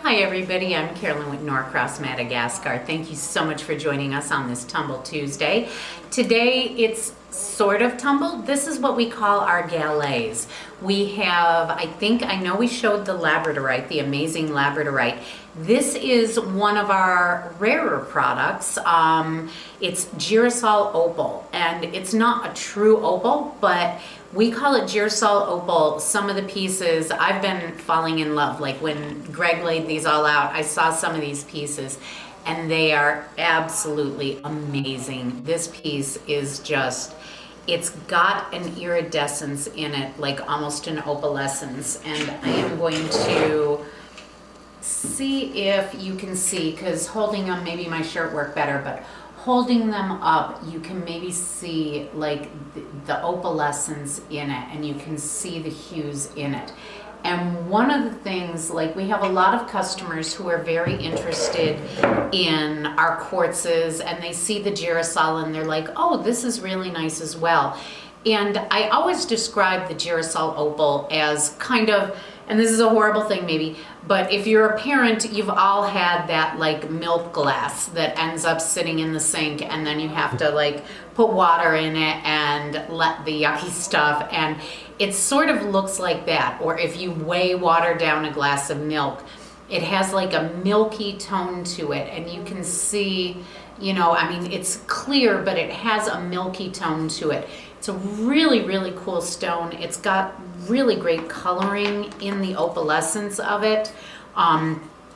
Hi everybody, I'm Carolyn with Norcross, Madagascar. Thank you so much for joining us on this Tumble Tuesday. Today it's sort of tumbled. This is what we call our Gallets. We have, I know we showed the labradorite, the amazing labradorite. This is one of our rarer products. It's Girasol Opal, and it's not a true opal, but we call it Girasol Opal. Some of the pieces, I've been falling in love. Like when Greg laid these all out, I saw some of these pieces and they are absolutely amazing. This piece is just, it's got an iridescence in it, like almost an opalescence. And I am going to see if you can see, because holding them, maybe my shirt worked better, but holding them up, you can maybe see like the opalescence in it, and you can see the hues in it. And one of the things, like we have a lot of customers who are very interested in our quartzes, and they see the Girasol and they're like, oh, this is really nice as well. And I always describe the Girasol Opal as kind of, and this is a horrible thing maybe, but if you're a parent, you've all had that like milk glass that ends up sitting in the sink, and then you have to like put water in it and let the yucky stuff, and it sort of looks like that. Or if you water down a glass of milk, it has like a milky tone to it, and you can see, you know, I mean, it's clear, but it has a milky tone to it. It's a really, really cool stone. It's got really great coloring in the opalescence of it.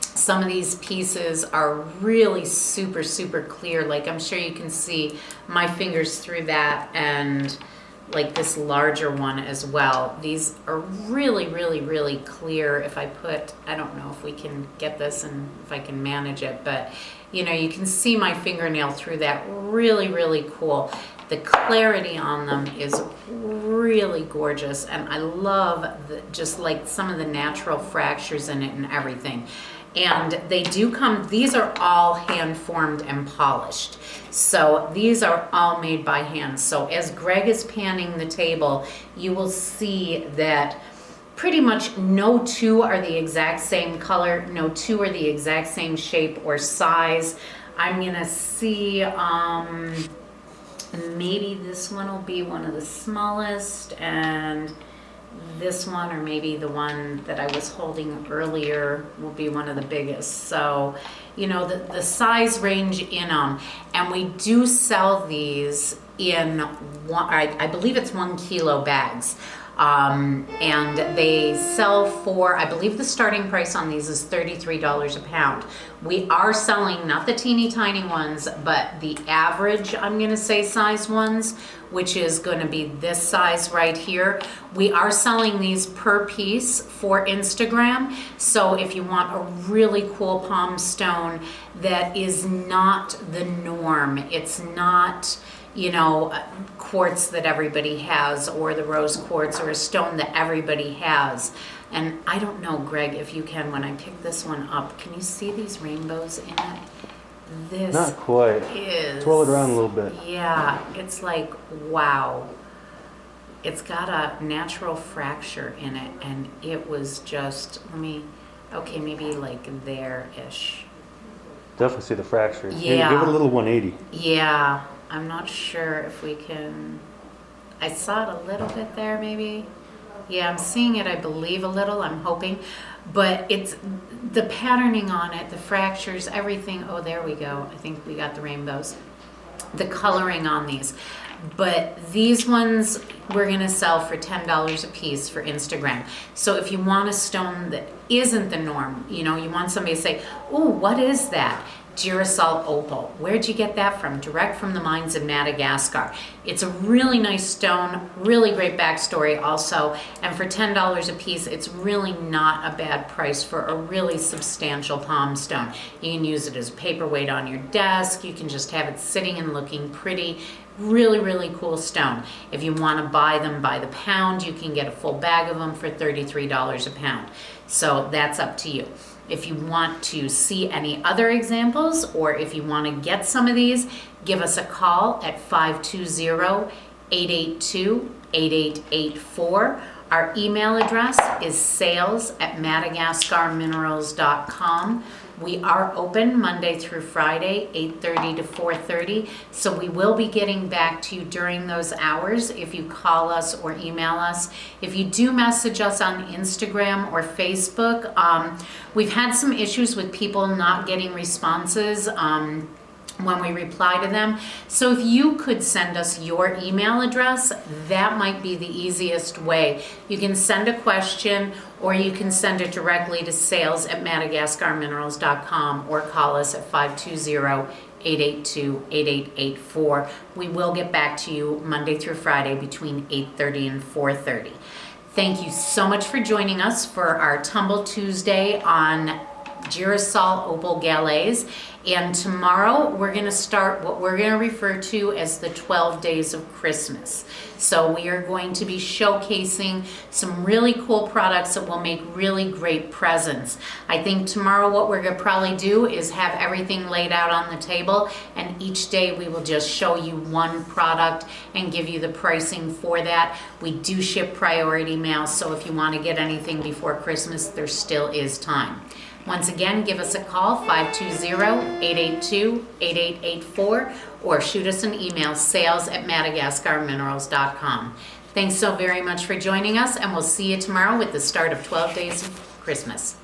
Some of these pieces are really super, super clear. Like I'm sure you can see my fingers through that, and like this larger one as well. These are really, really, really clear. If I put, I don't know if we can get this and if I can manage it, but you know, you can see my fingernail through that. Really, really cool. The clarity on them is really gorgeous, and I love just like some of the natural fractures in it and everything. And they do come, these are all hand formed and polished. So these are all made by hand. So as Greg is panning the table, you will see that pretty much no two are the exact same color, no two are the exact same shape or size. I'm gonna see, maybe this one will be one of the smallest, and this one, or maybe the one that I was holding earlier, will be one of the biggest. So, you know, the size range in them, and we do sell these in one, I believe it's 1 kilo bags. And they sell for, I believe the starting price on these is $33 a pound. We are selling not the teeny tiny ones, but the average, I'm gonna say size ones, which is gonna be this size right here. We are selling these per piece for Instagram. So if you want a really cool palm stone that is not the norm, it's not, you know, quartz that everybody has, or the rose quartz, or a stone that everybody has. And I don't know, Greg, if you can, when I pick this one up, can you see these rainbows in it? This not quite. Is, twirl it around a little bit. Yeah, it's like, wow. It's got a natural fracture in it, and it was just, okay, maybe like there-ish. Definitely see the fracture. Yeah. Give it a little 180. Yeah. I'm not sure if we can, I saw it a little bit there maybe. Yeah, I'm seeing it, I believe, a little, I'm hoping. But it's the patterning on it, the fractures, everything. Oh, there we go. I think we got the rainbows. The coloring on these. But these ones we're gonna sell for $10 a piece for Instagram. So if you want a stone that isn't the norm, you know, you want somebody to say, oh, what is that? Girasol Opal. Where'd you get that from? Direct from the mines of Madagascar. It's a really nice stone, really great backstory also, and for $10 a piece, it's really not a bad price for a really substantial palm stone. You can use it as a paperweight on your desk, you can just have it sitting and looking pretty. Really, really cool stone. If you want to buy them by the pound, you can get a full bag of them for $33 a pound. So that's up to you. If you want to see any other examples, or if you want to get some of these, give us a call at 520-882-8884. Our email address is sales@madagascarminerals.com. We are open Monday through Friday, 8:30 to 4:30. So we will be getting back to you during those hours if you call us or email us. If you do message us on Instagram or Facebook, we've had some issues with people not getting responses when we reply to them. So if you could send us your email address, that might be the easiest way. You can send a question or you can send it directly to sales@madagascarminerals.com or call us at 520-882-8884. We will get back to you Monday through Friday between 8:30 and 4:30. Thank you so much for joining us for our Tumble Tuesday on Girasol Opal Gallets. And tomorrow we're going to start what we're going to refer to as the 12 days of Christmas. So we are going to be showcasing some really cool products that will make really great presents. I think tomorrow what we're going to probably do is have everything laid out on the table, and each day we will just show you one product and give you the pricing for that. We do ship priority mail, so if you want to get anything before Christmas, there still is time. Once again, give us a call, 520-882-8884, or shoot us an email, sales@madagascarminerals.com. Thanks so very much for joining us, and we'll see you tomorrow with the start of 12 Days of Christmas.